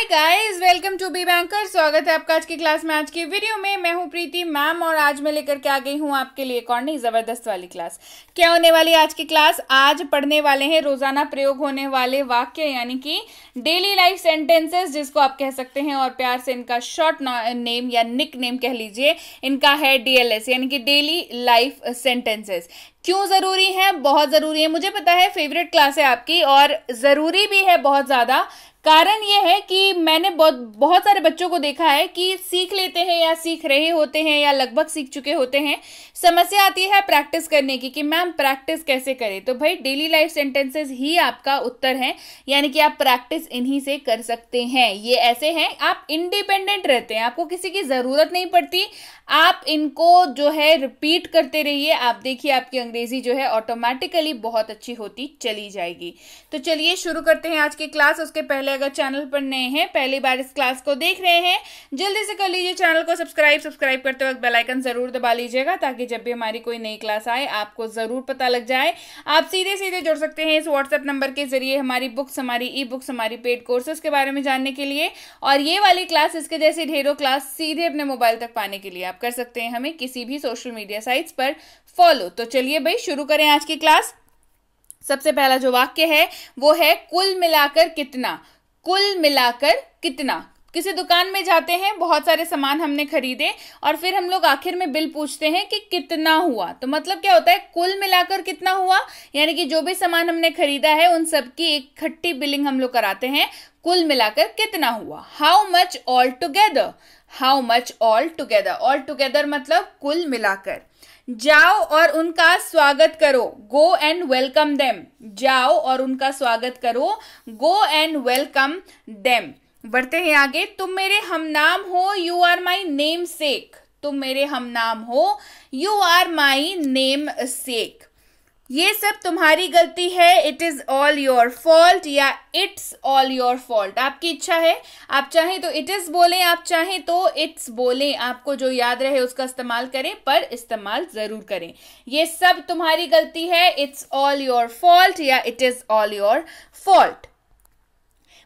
Hi guys, welcome to Be Banker. स्वागत है आपका आज की क्लास में। आज की वीडियो में मैं हूं प्रीति मैम और आज मैं लेकर के आ गई हूं आपके लिए एक और नई जबरदस्त वाली क्लास। क्या होने वाली आज की क्लास? आज पढ़ने वाले हैं रोजाना प्रयोग होने वाले वाक्य यानी कि डेली लाइफ सेंटेंसेस, जिसको आप कह सकते हैं और प्यार से इनका शॉर्ट नेम या निक नेम कह लीजिए, इनका है डीएलएस यानी कि डेली लाइफ सेंटेंसेस। क्यों जरूरी है? बहुत जरूरी है। मुझे पता है फेवरेट क्लास है आपकी और जरूरी भी है बहुत ज्यादा। कारण यह है कि मैंने बहुत सारे बच्चों को देखा है कि सीख लेते हैं या सीख रहे होते हैं या लगभग सीख चुके होते हैं। समस्या आती है प्रैक्टिस करने की कि मैम प्रैक्टिस कैसे करें। तो भाई डेली लाइफ सेंटेंसेस ही आपका उत्तर है, यानी कि आप प्रैक्टिस इन्हीं से कर सकते हैं। ये ऐसे हैं, आप इंडिपेंडेंट रहते हैं, आपको किसी की जरूरत नहीं पड़ती। आप इनको जो है रिपीट करते रहिए, आप देखिए आपकी अंग्रेजी जो है ऑटोमेटिकली बहुत अच्छी होती चली जाएगी। तो चलिए शुरू करते हैं आज की क्लास। उसके पहले अगर चैनल पर नए हैं, पहली बार इस क्लास को देख रहे हैं, जल्दी से कर लीजिए चैनल को सब्सक्राइब करते वक्त बेल आइकन जरूर दबा लीजिएगा ताकि जब भी हमारी कोई नई क्लास आए आपको जरूर पता लग जाए। आप सीधे सीधे जुड़ सकते हैं इस व्हाट्सएप नंबर के जरिए हमारी बुक्स, हमारी ई बुक्स, हमारी पेड कोर्सेज के बारे में जानने के लिए, और ये वाली क्लास, इसके जैसी ढेरों क्लास सीधे अपने मोबाइल तक पाने के लिए आप कर सकते हैं हमें किसी भी सोशल मीडिया साइट्स पर फॉलो। तो चलिए भाई शुरू करें आज की क्लास। सबसे पहला जो वाक्य है वो है कुल मिलाकर कितना। कुल मिलाकर कितना। किसी दुकान में जाते हैं, बहुत सारे सामान हमने खरीदे और फिर हम लोग आखिर में बिल पूछते हैं कि कितना हुआ। तो मतलब क्या होता है? कुल मिलाकर कितना हुआ, यानी कि जो भी सामान हमने खरीदा है उन सब की एक इकट्ठी बिलिंग हम लोग कराते हैं। कुल मिलाकर कितना हुआ। How much all together. How much all together. All together मतलब कुल मिलाकर। जाओ और उनका स्वागत करो। Go and welcome them. जाओ और उनका स्वागत करो। Go and welcome them. बढ़ते हैं आगे। तुम मेरे हमनाम हो। You are my namesake. तुम मेरे हमनाम हो। You are my namesake. ये सब तुम्हारी गलती है। It is all your fault या इट्स ऑल योर फॉल्ट। आपकी इच्छा है, आप चाहें तो इट इज बोलें, आप चाहें तो इट्स बोलें। आपको जो याद रहे उसका इस्तेमाल करें, पर इस्तेमाल जरूर करें। ये सब तुम्हारी गलती है। इट्स ऑल योर फॉल्ट या it is all your fault.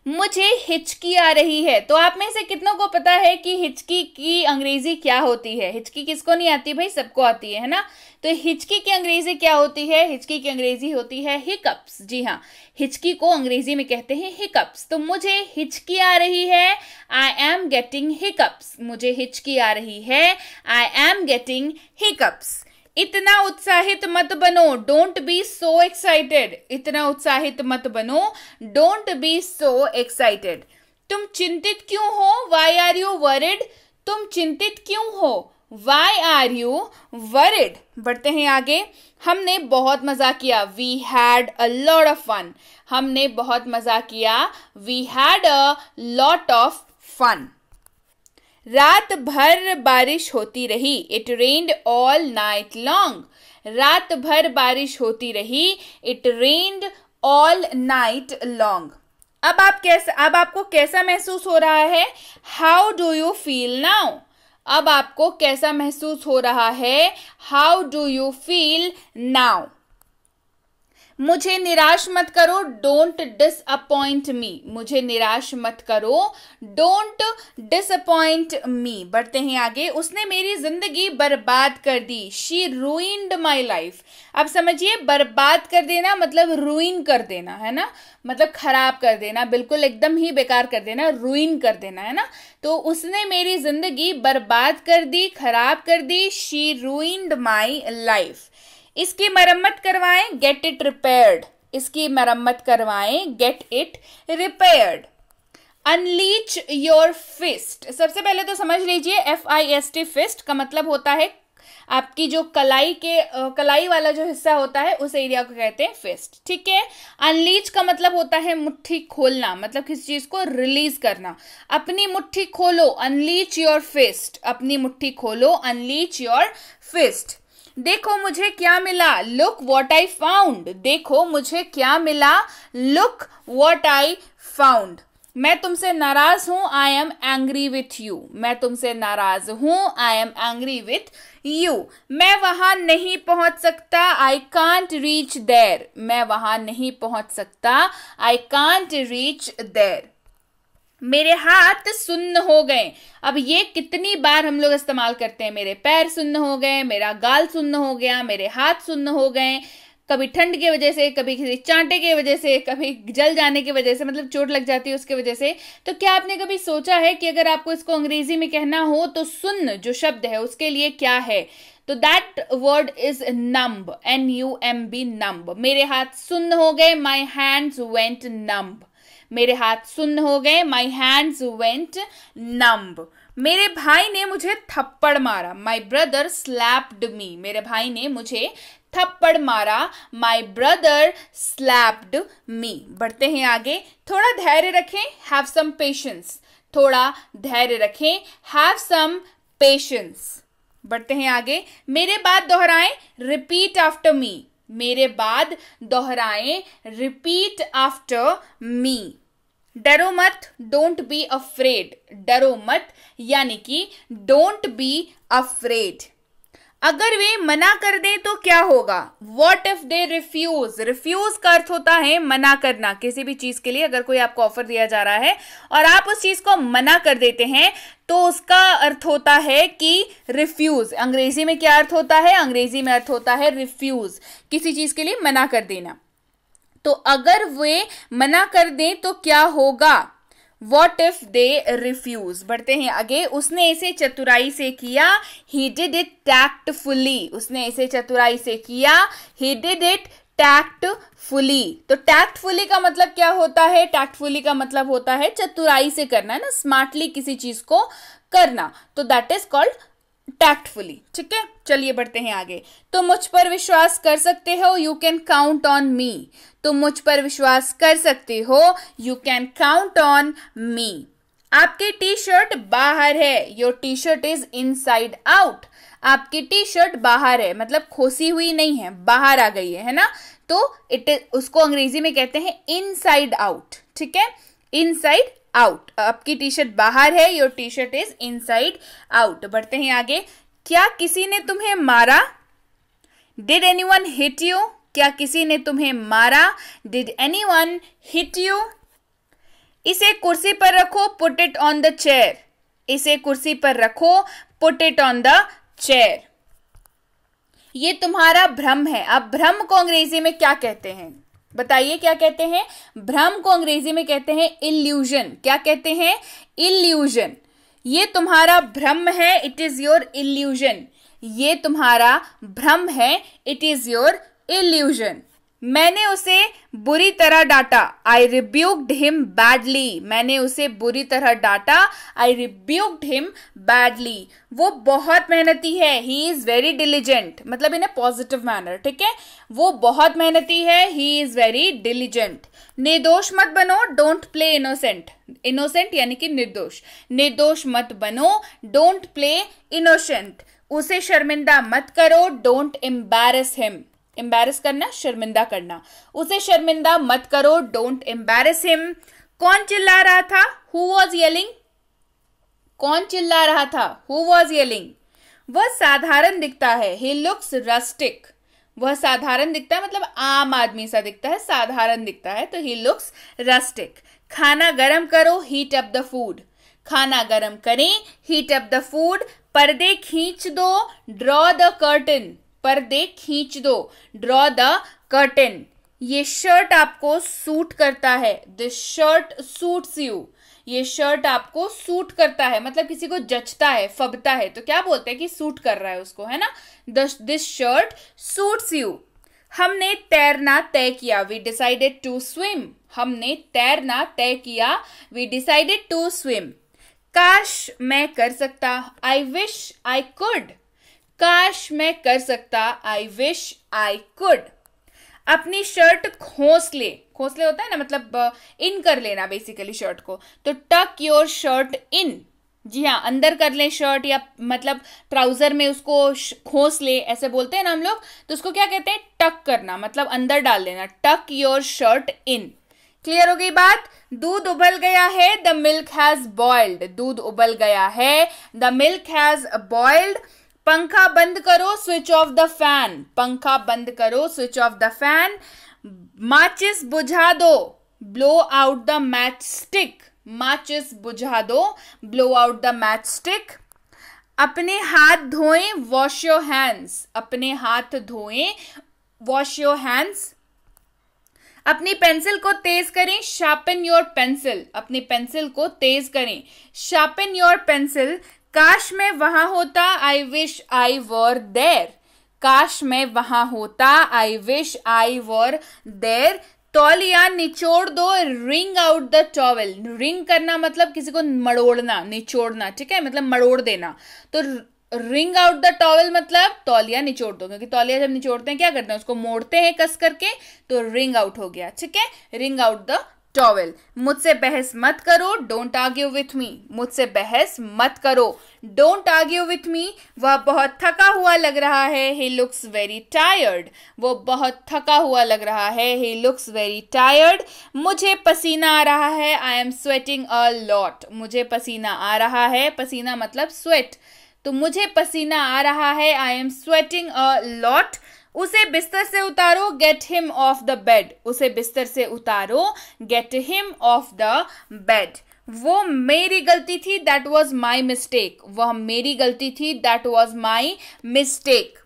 मुझे हिचकी आ रही है। तो आप में से कितनों को पता है कि हिचकी की अंग्रेजी क्या होती है? हिचकी किसको नहीं आती भाई? सबको आती है ना। तो हिचकी की अंग्रेजी क्या होती है? हिचकी की अंग्रेजी होती है हिकअप्स। जी हाँ, हिचकी को अंग्रेजी में कहते हैं हिकअप्स। तो मुझे हिचकी आ रही है। I am getting hiccups. मुझे हिचकी आ रही है। I am getting hiccups. इतना उत्साहित मत बनो। Don't be so excited. इतना उत्साहित मत बनो। Don't be so excited. तुम चिंतित क्यों हो? Why are you worried. तुम चिंतित क्यों हो? Why are you worried. बढ़ते हैं आगे। हमने बहुत मजा किया। We had a lot of fun. हमने बहुत मजा किया। We had a lot of fun. रात भर बारिश होती रही। It rained all night long. रात भर बारिश होती रही। It rained all night long. अब आपको कैसा महसूस हो रहा है? How do you feel now. अब आपको कैसा महसूस हो रहा है? How do you feel now. मुझे निराश मत करो। Don't disappoint me. मुझे निराश मत करो। Don't disappoint me. बढ़ते हैं आगे। उसने मेरी जिंदगी बर्बाद कर दी। She ruined my life. अब समझिए, बर्बाद कर देना मतलब रूइन कर देना है ना, मतलब खराब कर देना, बिल्कुल एकदम ही बेकार कर देना, रूइन कर देना है ना। तो उसने मेरी जिंदगी बर्बाद कर दी, खराब कर दी। She ruined my life. इसकी मरम्मत करवाएं। Get it repaired. इसकी मरम्मत करवाएं। Get it repaired. Unleash your fist. सबसे पहले तो समझ लीजिए, FIST फिस्ट का मतलब होता है आपकी जो कलाई वाला जो हिस्सा होता है उस एरिया को कहते हैं फिस्ट। ठीक है। अनलीच का मतलब होता है मुट्ठी खोलना, मतलब किसी चीज को रिलीज करना। अपनी मुट्ठी खोलो। Unleash your fist. अपनी मुट्ठी खोलो। Unleash your fist. देखो मुझे क्या मिला। Look what I found. देखो मुझे क्या मिला। Look what I found. मैं तुमसे नाराज हूं। I am angry with you. मैं तुमसे नाराज हूं। I am angry with you. मैं वहां नहीं पहुंच सकता। I can't reach there. मैं वहां नहीं पहुंच सकता। I can't reach there. मेरे हाथ सुन्न हो गए। अब ये कितनी बार हम लोग इस्तेमाल करते हैं, मेरे पैर सुन्न हो गए, मेरा गाल सुन्न हो गया, मेरे हाथ सुन्न हो गए। कभी ठंड की वजह से, कभी किसी चांटे की वजह से, कभी जल जाने की वजह से, मतलब चोट लग जाती है उसके वजह से। तो क्या आपने कभी सोचा है कि अगर आपको इसको अंग्रेजी में कहना हो तो सुन्न जो शब्द है उसके लिए क्या है? तो that word is numb, NUMB, numb. मेरे हाथ सुन्न हो गए, माई हैंड्स वेंट नम्ब। मेरे हाथ सुन्न हो गए, माई हैंड्स वेंट नम्ब। मेरे भाई ने मुझे थप्पड़ मारा, माई ब्रदर स्लैप्ड मी। मेरे भाई ने मुझे थप्पड़ मारा, माई ब्रदर स्लैप्ड मी। बढ़ते हैं आगे, थोड़ा धैर्य रखें, हैव सम पेशेंस। थोड़ा धैर्य रखें, हैव सम पेशेंस। बढ़ते हैं आगे, मेरे बाद दोहराएं, रिपीट आफ्टर मी। मेरे बाद दोहराएं, रिपीट आफ्टर मी। डरो मत, डोंट बी अफ्रेड। डरो मत यानी कि डोंट बी अफ्रेड। अगर वे मना कर दें तो क्या होगा? What if they refuse. Refuse का अर्थ होता है मना करना। किसी भी चीज के लिए अगर कोई आपको ऑफर दिया जा रहा है और आप उस चीज को मना कर देते हैं तो उसका अर्थ होता है कि रिफ्यूज। अंग्रेजी में क्या अर्थ होता है? अंग्रेजी में अर्थ होता है रिफ्यूज, किसी चीज के लिए मना कर देना। तो अगर वे मना कर दें तो क्या होगा? What if they refuse। बढ़ते हैं आगे, उसने इसे चतुराई से किया, he did it tactfully। उसने इसे चतुराई से किया, he did it tactfully। तो tactfully का मतलब क्या होता है? tactfully का मतलब होता है चतुराई से करना, ना स्मार्टली किसी चीज को करना। तो दैट इज कॉल्ड टैक्टफुली। ठीक है, चलिए बढ़ते हैं आगे। तुम मुझ पर विश्वास कर सकते हो, you can count on me. तुम मुझ पर विश्वास कर सकते हो, you can count on me. आपकी टी शर्ट बाहर है, your T shirt is inside out. आपकी टी शर्ट बाहर है मतलब खोसी हुई नहीं है, बाहर आ गई है ना। तो उसको अंग्रेजी में कहते हैं इनसाइड आउट। ठीक है, इनसाइड आउट। आपकी टी शर्ट बाहर है, your T shirt is inside out. बढ़ते हैं आगे, क्या किसी ने तुम्हें मारा? Did anyone hit you. क्या किसी ने तुम्हें मारा? Did anyone hit you. इसे कुर्सी पर रखो, put it on the chair. इसे कुर्सी पर रखो, put it on the chair. ये तुम्हारा भ्रम है। अब भ्रम को अंग्रेजी में क्या कहते हैं? बताइए क्या कहते हैं? भ्रम को अंग्रेजी में कहते हैं इल्यूजन। क्या कहते हैं? इल्यूजन। ये तुम्हारा भ्रम है, इट इज योर इल्यूजन। ये तुम्हारा भ्रम है, इट इज योर इल्यूजन। मैंने उसे बुरी तरह डांटा, आई रिब्यूक्ड हिम बैडली। मैंने उसे बुरी तरह डांटा, आई रिब्यूक्ड हिम बैडली। वो बहुत मेहनती है, ही इज वेरी डिलीजेंट, मतलब इन ए पॉजिटिव मैनर। ठीक है, वो बहुत मेहनती है, ही इज वेरी डिलीजेंट। निर्दोष मत बनो, डोंट प्ले इनोसेंट। इनोसेंट यानी कि निर्दोष। निर्दोष मत बनो, डोंट प्ले इनोसेंट। उसे शर्मिंदा मत करो, डोंट एम्बैरस हिम। एम्बैरस करना, शर्मिंदा करना। उसे शर्मिंदा मत करो, डोंट एम्बैरस हिम। कौन चिल्ला रहा था? Who was yelling. कौन चिल्ला रहा था? Who was yelling. वह साधारण दिखता है, ही लुक्स रस्टिक। वह साधारण दिखता है मतलब आम आदमी सा दिखता है, साधारण दिखता है, तो ही लुक्स रस्टिक। खाना गरम करो, हीट अप द फूड। खाना गरम करें, हीट अप द फूड। पर्दे खींच दो, ड्रॉ द कर्टन। पर्दे खींच दो, ड्रॉ द कर्टन। ये शर्ट आपको सूट करता है, दिस शर्ट सूट्स यू। ये शर्ट आपको सूट करता है मतलब किसी को जचता है, फबता है, तो क्या बोलते हैं कि सूट कर रहा है उसको, है ना। This shirt suits you. हमने तैरना तय किया, वी डिसाइडेड टू स्विम। हमने तैरना तय किया, वी डिसाइडेड टू स्विम। काश मैं कर सकता, आई विश आई कुड। काश मैं कर सकता, आई विश आई कुड। अपनी शर्ट खोस ले। खोस ले होता है ना मतलब इन कर लेना बेसिकली शर्ट को, तो टक योर शर्ट इन। जी हाँ, अंदर कर ले शर्ट, या मतलब ट्राउजर में उसको खोस ले, ऐसे बोलते हैं ना हम लोग। तो उसको क्या कहते हैं? टक करना, मतलब अंदर डाल लेना। टक योर शर्ट इन। क्लियर हो गई बात? दूध उबल गया है, द मिल्क हैज बॉइल्ड। दूध उबल गया है, द मिल्क हैज बॉइल्ड। पंखा बंद करो, स्विच ऑफ द फैन। पंखा बंद करो, स्विच ऑफ द फैन। माचिस बुझा दो, blow out the match stick. माचिस बुझा दो, blow out the match stick. अपने हाथ धोएं, वॉश योर हैंड्स, अपने हाथ धोएं, वॉश योर हैंड्स। अपनी पेंसिल को तेज करें, शार्पन योर पेंसिल, अपनी पेंसिल को तेज करें, शार्पन योर पेंसिल। काश मैं वहां होता, I wish I were there, काश मैं वहां होता, I wish I were there. तौलिया निचोड़ दो, ring out the towel, ring करना मतलब किसी को मड़ोड़ना, निचोड़ना, ठीक है, मतलब मड़ोड़ देना। तो रिंग आउट द टॉवेल मतलब तौलिया निचोड़ दो, क्योंकि तौलिया जब निचोड़ते हैं क्या करते हैं, उसको मोड़ते हैं कस करके, तो रिंग आउट हो गया, ठीक है, रिंग आउट द टॉवेल। मुझसे बहस मत करो, डोंट आर्ग्यू विथ मी, मुझसे बहस मत करो, डोंट आर्ग्यू विथ मी। वह बहुत थका हुआ लग रहा है, he looks very tired, वो बहुत थका हुआ लग रहा है, he looks very tired। मुझे पसीना आ रहा है, I am sweating a lot, मुझे पसीना आ रहा है, पसीना मतलब sweat, तो मुझे पसीना आ रहा है, I am sweating a lot। उसे बिस्तर से उतारो, get him of the bed, उसे बिस्तर से उतारो, get him of the bed. वो मेरी गलती थी, दैट वॉज माई मिस्टेक, वह मेरी गलती थी, दैट वॉज माई मिस्टेक।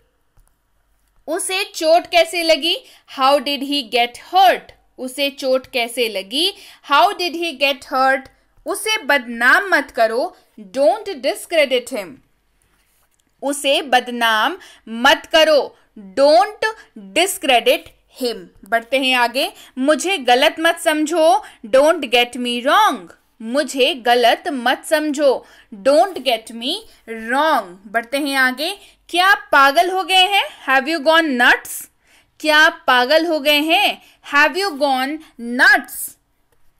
उसे चोट कैसे लगी, how did he get hurt, उसे चोट कैसे लगी, how did he get hurt. उसे बदनाम मत करो, डोंट डिस्क्रेडिट हिम, उसे बदनाम मत करो, डोंट डिस्क्रेडिट हिम। बढ़ते हैं आगे। मुझे गलत मत समझो, डोंट गेट मी रॉन्ग, मुझे गलत मत समझो, डोंट गेट मी रॉन्ग। बढ़ते हैं आगे। क्या आप पागल हो गए हैं, हैव यू गॉन नट्स, क्या आप पागल हो गए हैं, हैव यू गॉन नट्स।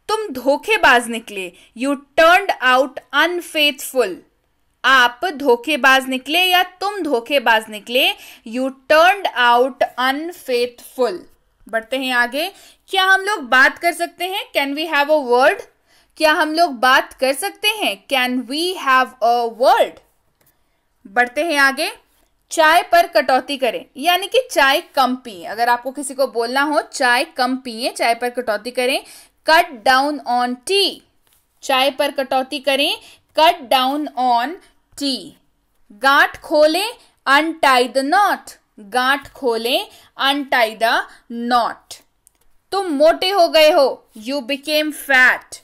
तुम धोखेबाज निकले, यू टर्न्ड आउट अनफेथफुल, आप धोखेबाज निकले या तुम धोखेबाज निकले, यू टर्न्ड आउट अनफेथफुल। बढ़ते हैं आगे। क्या हम लोग बात कर सकते हैं, can we have a word, क्या हम लोग बात कर सकते हैं, can we have a word. बढ़ते हैं आगे। चाय पर कटौती करें, यानी कि चाय कम पिए, अगर आपको किसी को बोलना हो चाय कम पिए, चाय पर कटौती करें। कट डाउन ऑन टी, चाय पर कटौती करें, कट डाउन ऑन टी। गांठ खोलें, अनटाई द नॉट, गांठ खोलें, अनटाई द नॉट। तुम मोटे हो गए हो, यू बिकेम फैट,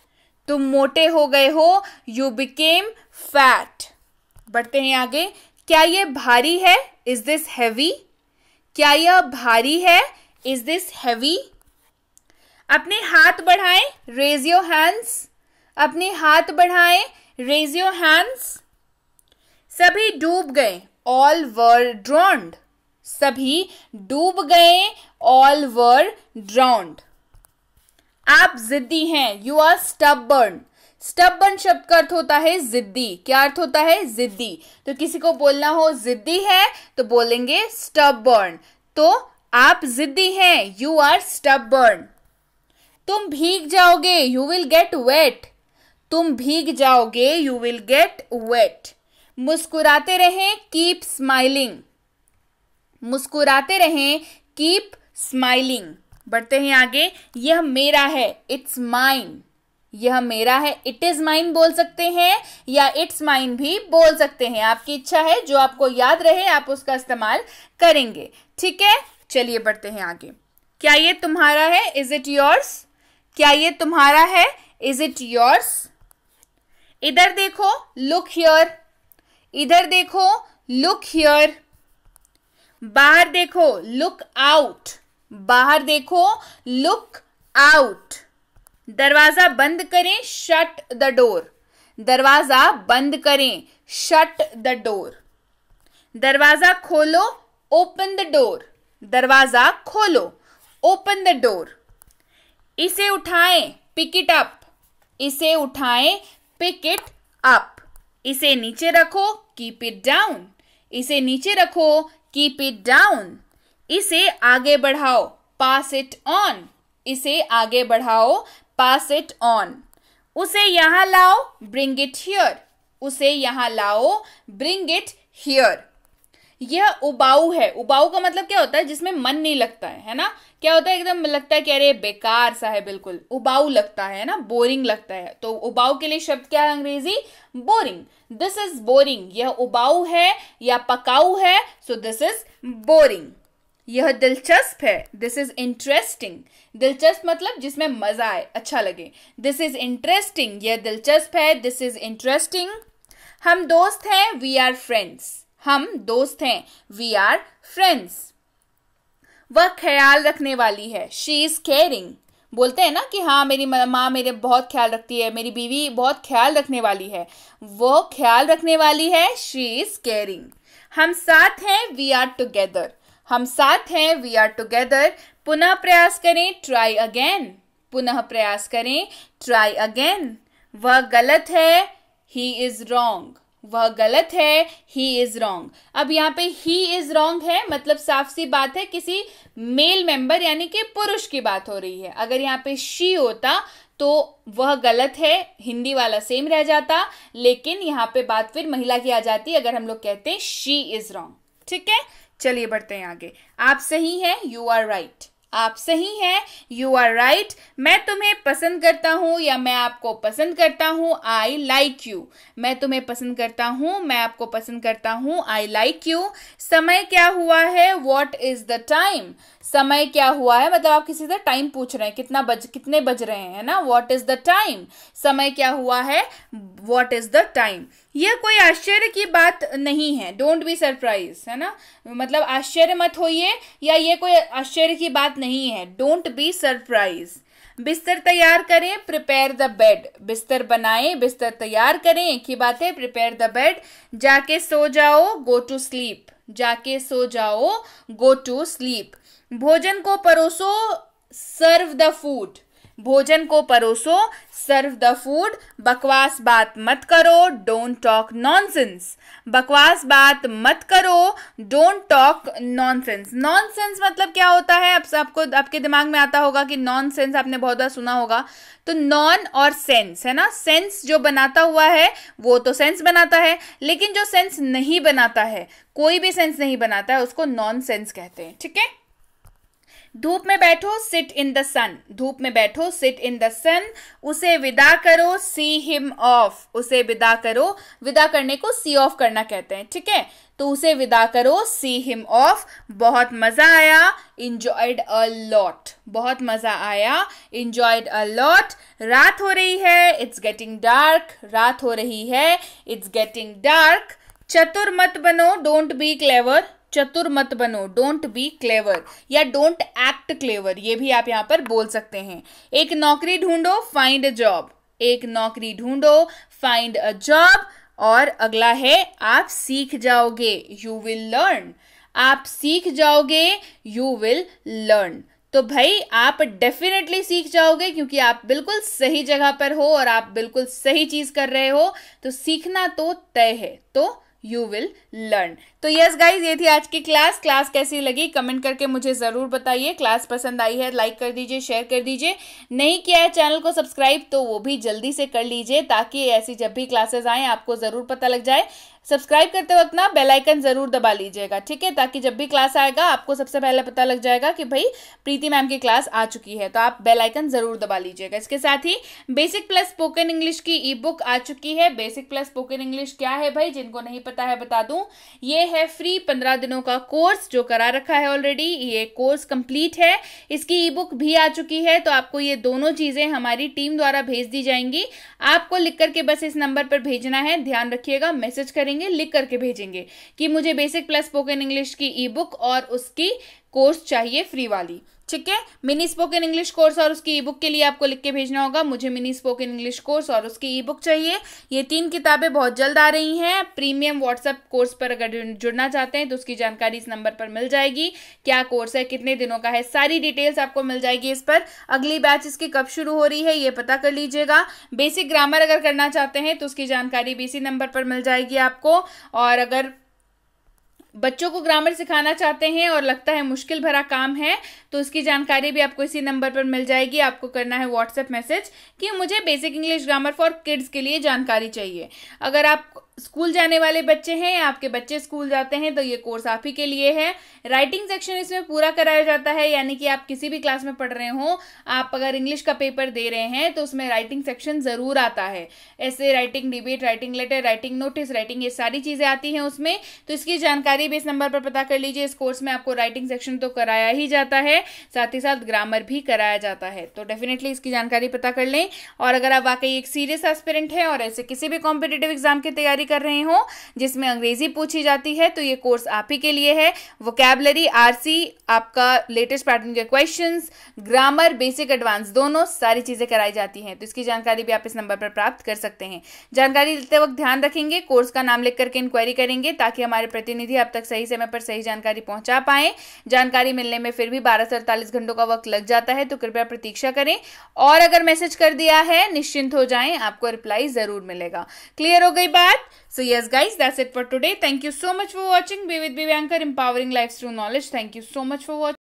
तुम मोटे हो गए हो, यू बिकेम फैट। बढ़ते हैं आगे। क्या यह भारी है, इज दिस हैवी, क्या यह भारी है, इज दिस हैवी। अपने हाथ बढ़ाएं, रेज योर हैंड्स, अपने हाथ बढ़ाएं, रेज योर हैंड्स। सभी डूब गए, ऑल वर ड्रॉन्ड, सभी डूब गए, ऑल वर ड्रॉन्ड। आप जिद्दी हैं, यू आर स्टबर्न, स्टबर्न शब्द का अर्थ होता है जिद्दी, क्या अर्थ होता है, जिद्दी। तो किसी को बोलना हो जिद्दी है तो बोलेंगे स्टबर्न, तो आप जिद्दी हैं, यू आर स्टबर्न। तुम भीग जाओगे, यू विल गेट वेट, तुम भीग जाओगे, यू विल गेट वेट। मुस्कुराते रहें, कीप स्माइलिंग, मुस्कुराते रहें, कीप स्माइलिंग। बढ़ते हैं आगे। यह मेरा है, इट्स माइन, यह मेरा है, इट इज माइन बोल सकते हैं या इट्स माइन भी बोल सकते हैं, आपकी इच्छा है, जो आपको याद रहे आप उसका इस्तेमाल करेंगे, ठीक है। चलिए बढ़ते हैं आगे। क्या ये तुम्हारा है, इज इट योर्स, क्या ये तुम्हारा है, इज इट योर्स। इधर देखो, लुक हियर, इधर देखो, लुक हियर। बाहर देखो, लुक आउट, बाहर देखो, लुक आउट। दरवाजा बंद करें, शट द डोर, दरवाजा बंद करें, शट द डोर। दरवाजा खोलो, ओपन द डोर, दरवाजा खोलो, ओपन द डोर। इसे उठाएं, पिक इट अप, इसे उठाएं, पिक इट अप। इसे नीचे रखो, कीप इट डाउन, इसे नीचे रखो, कीप इट डाउन। इसे आगे बढ़ाओ, पास इट ऑन, इसे आगे बढ़ाओ, पास इट ऑन। उसे यहां लाओ, ब्रिंग इट हियर, उसे यहां लाओ, ब्रिंग इट हियर। यह उबाऊ है। उबाऊ का मतलब क्या होता है? जिसमें मन नहीं लगता है ना? क्या होता है? एकदम लगता है कि अरे बेकार सा है, बिल्कुल उबाऊ लगता है ना, बोरिंग लगता है। तो उबाऊ के लिए शब्द क्या है अंग्रेजी? बोरिंग। This is boring. यह उबाऊ है या पकाऊ है, सो दिस इज बोरिंग। यह दिलचस्प है, दिस इज इंटरेस्टिंग। दिलचस्प मतलब जिसमें मजा आए, अच्छा लगे। This is interesting. यह दिलचस्प है, दिस इज इंटरेस्टिंग। हम दोस्त हैं, वी आर फ्रेंड्स। हम दोस्त हैं, वी आर फ्रेंड्स। वह ख्याल रखने वाली है, शी इज केयरिंग। बोलते हैं ना कि हाँ मेरी माँ मेरे बहुत ख्याल रखती है, मेरी बीवी बहुत ख्याल रखने वाली है। वो ख्याल रखने वाली है, शी इज केयरिंग। हम साथ हैं, वी आर टुगेदर। हम साथ हैं, वी आर टुगेदर। पुनः प्रयास करें, ट्राई अगेन। पुनः प्रयास करें, ट्राई अगेन। वह गलत है, ही इज रॉन्ग। वह गलत है, ही इज रॉन्ग। अब यहाँ पे ही इज रॉन्ग है, मतलब साफ सी बात है किसी मेल मेंबर यानी कि पुरुष की बात हो रही है। अगर यहाँ पे शी होता तो वह गलत है, हिंदी वाला सेम रह जाता, लेकिन यहाँ पे बात फिर महिला की आ जाती अगर हम लोग कहते हैं शी इज रॉन्ग। ठीक है, चलिए बढ़ते हैं आगे। आप सही हैं, यू आर राइट। आप सही हैं, यू आर राइट। मैं तुम्हें पसंद करता हूं या मैं आपको पसंद करता हूं, आई लाइक यू। मैं तुम्हें पसंद करता हूं, मैं आपको पसंद करता हूं, आई लाइक यू। समय क्या हुआ है, व्हाट इज द टाइम। समय क्या हुआ है मतलब आप किसी से टाइम पूछ रहे हैं, कितने बज रहे हैं, है ना? What is the time. समय क्या हुआ है, व्हाट इज द टाइम। यह कोई आश्चर्य की बात नहीं है, डोंट बी सरप्राइज, है ना? मतलब आश्चर्य मत होइए, या ये कोई आश्चर्य की बात नहीं है, डोंट बी सरप्राइज। बिस्तर तैयार करें, प्रिपेयर द बेड। बिस्तर बनाएं, बिस्तर तैयार करें, एक ही बात है, प्रिपेयर द बेड। जाके सो जाओ, गो टू स्लीप। जाके सो जाओ, गो टू स्लीप। भोजन को परोसो, सर्व द फूड। भोजन को परोसो, सर्व द फूड। बकवास बात मत करो, डोंट टॉक नॉनसेंस। बकवास बात मत करो, डोंट टॉक नॉनसेंस। नॉनसेंस मतलब क्या होता है? अब आपको आपके दिमाग में आता होगा कि नॉनसेंस आपने बहुत बार सुना होगा। तो नॉन और सेंस, है ना? सेंस जो बनाता हुआ है वो तो सेंस बनाता है, लेकिन जो सेंस नहीं बनाता है, कोई भी सेंस नहीं बनाता है, उसको नॉनसेंस कहते हैं। ठीक है। धूप में बैठो, सिट इन द सन। धूप में बैठो, सिट इन द सन। उसे विदा करो, सी हिम ऑफ। उसे विदा करो, विदा करने को सी ऑफ करना कहते हैं। ठीक है, तो उसे विदा करो, सी हिम ऑफ। बहुत मजा आया, इंजॉयड अ लॉट। बहुत मजा आया, इंजॉयड अ लॉट। रात हो रही है, इट्स गेटिंग डार्क। रात हो रही है, इट्स गेटिंग डार्क। चतुर मत बनो, डोंट बी क्लेवर। चतुर मत बनो, डोंट बी क्लेवर, या डोंट एक्ट क्लेवर, ये भी आप यहाँ पर बोल सकते हैं। एक नौकरी ढूंढो, फाइंड अ जॉब। एक नौकरी ढूंढो, फाइंड अ जॉब। और अगला है आप सीख जाओगे, यू विल लर्न। आप सीख जाओगे, यू विल लर्न। तो भाई आप डेफिनेटली सीख जाओगे, क्योंकि आप बिल्कुल सही जगह पर हो और आप बिल्कुल सही चीज कर रहे हो, तो सीखना तो तय है, तो यू विल लर्न। तो यस गाइज, ये थी आज की क्लास। क्लास कैसी लगी कमेंट करके मुझे ज़रूर बताइए। क्लास पसंद आई है लाइक कर दीजिए, शेयर कर दीजिए। नहीं किया है चैनल को सब्सक्राइब तो वो भी जल्दी से कर लीजिए, ताकि ऐसी जब भी क्लासेस आएँ आपको ज़रूर पता लग जाए। सब्सक्राइब करते वक्त ना बेल आइकन ज़रूर दबा लीजिएगा, ठीक है, ताकि जब भी क्लास आएगा आपको सबसे पहले पता लग जाएगा कि भाई प्रीति मैम की क्लास आ चुकी है। तो आप बेल आइकन ज़रूर दबा लीजिएगा। इसके साथ ही बेसिक प्लस स्पोकन इंग्लिश की ई बुक आ चुकी है। बेसिक प्लस स्पोकन इंग्लिश क्या है भाई, जिनको नहीं पता है बता दूं, ये है फ्री 15 दिनों का कोर्स जो करा रखा है ऑलरेडी। ये कोर्स कंप्लीट है, इसकी ई बुक भी आ चुकी है। तो आपको ये दोनों चीज़ें हमारी टीम द्वारा भेज दी जाएंगी। आपको लिख करके बस इस नंबर पर भेजना है, ध्यान रखिएगा, मैसेज करेंगे, लिख करके भेजेंगे कि मुझे बेसिक प्लस स्पोकन इंग्लिश की ई बुक और उसकी कोर्स चाहिए फ्री वाली, ठीक है। मिनी स्पोकन इंग्लिश कोर्स और उसकी ई बुक के लिए आपको लिख के भेजना होगा, मुझे मिनी स्पोकन इंग्लिश कोर्स और उसकी ई बुक चाहिए। ये 3 किताबें बहुत जल्द आ रही हैं। प्रीमियम व्हाट्सएप कोर्स पर अगर जुड़ना चाहते हैं तो उसकी जानकारी इस नंबर पर मिल जाएगी। क्या कोर्स है, कितने दिनों का है, सारी डिटेल्स आपको मिल जाएगी इस पर। अगली बैच इसकी कब शुरू हो रही है ये पता कर लीजिएगा। बेसिक ग्रामर अगर करना चाहते हैं तो उसकी जानकारी भी इसी नंबर पर मिल जाएगी आपको। और अगर बच्चों को ग्रामर सिखाना चाहते हैं और लगता है मुश्किल भरा काम है तो उसकी जानकारी भी आपको इसी नंबर पर मिल जाएगी। आपको करना है व्हाट्सएप मैसेज कि मुझे basic English grammar for kids के लिए जानकारी चाहिए। अगर आप स्कूल जाने वाले बच्चे हैं या आपके बच्चे स्कूल जाते हैं तो ये कोर्स आप ही के लिए है। राइटिंग सेक्शन इसमें पूरा कराया जाता है, यानी कि आप किसी भी क्लास में पढ़ रहे हो, आप अगर इंग्लिश का पेपर दे रहे हैं तो उसमें राइटिंग सेक्शन जरूर आता है। ऐसे writing debate, writing letter, writing notice, writing, ये सारी चीजें आती हैं उसमें। तो इसकी जानकारी भी इस नंबर पर पता कर लीजिए। इस कोर्स में आपको राइटिंग सेक्शन तो कराया ही जाता है, साथ ही साथ ग्रामर भी कराया जाता है। तो डेफिनेटली इसकी जानकारी पता कर लें। और अगर आप वाकई एक सीरियस एस्पिरेंट है और ऐसे किसी भी कॉम्पिटिटिव एग्जाम की तैयारी कर रहे हो जिसमें अंग्रेजी पूछी जाती है, तो ये कोर्स आप ही के लिए है। वोकैबुलरी, आरसी, आपका लेटेस्ट पैटर्न के क्वेश्चंस, ग्रामर, बेसिक, एडवांस, दोनों सारी चीजें कराई जाती हैं। तो इसकी जानकारी भी आप इस नंबर पर प्राप्त कर सकते हैं। जानकारी लेते वक्त ध्यान रखेंगे, कोर्स का नाम लिख करके इंक्वायरी करेंगे ताकि हमारे प्रतिनिधि आप तक सही समय पर सही जानकारी पहुंचा पाए। जानकारी मिलने में फिर भी 12 से 48 घंटों का वक्त लग जाता है, तो कृपया प्रतीक्षा करें। और अगर मैसेज कर दिया है, निश्चिंत हो जाएं, आपको रिप्लाई जरूर मिलेगा। क्लियर हो गई बात? So yes guys, that's it for today. Thank you so much for watching. Be with Bibyankar, empowering lives through knowledge. Thank you so much for watching.